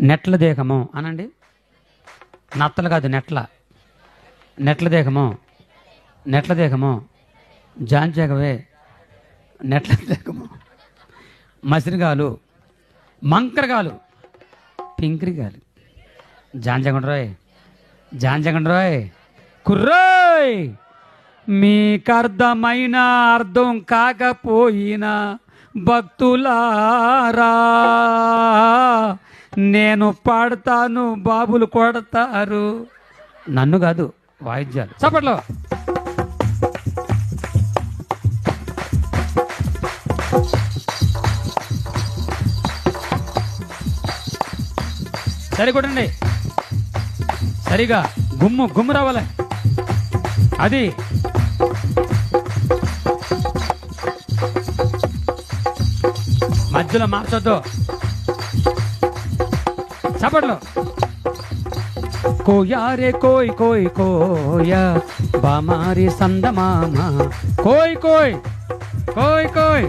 నెట్ల దేహము అనండి. నత్తలు కాదు, నెట్ల దేహము జాంచగవే నెట్ల దేహము మసిరిగాలు మంకరగాలు పింకరిగాలు జాంజగండ్రోయ్ కుర్రోయ్. మీకర్థమైన అర్థం కాకపోయినా భక్తులారా నేను పాడతాను, బాబులు కొడతారు. నన్ను కాదు, వాయిద్యాలు. చప్పట్లో. సరి కొట్టండి, సరిగా గుమ్ము రావాలి. అది మధ్యలో మార్చొద్దు. చప్పట్లో. కోయారే కోయ్ కోయ్ కోయా బామారి సందమామ కోయ్ కోయ్ కోయ్ కోయ్.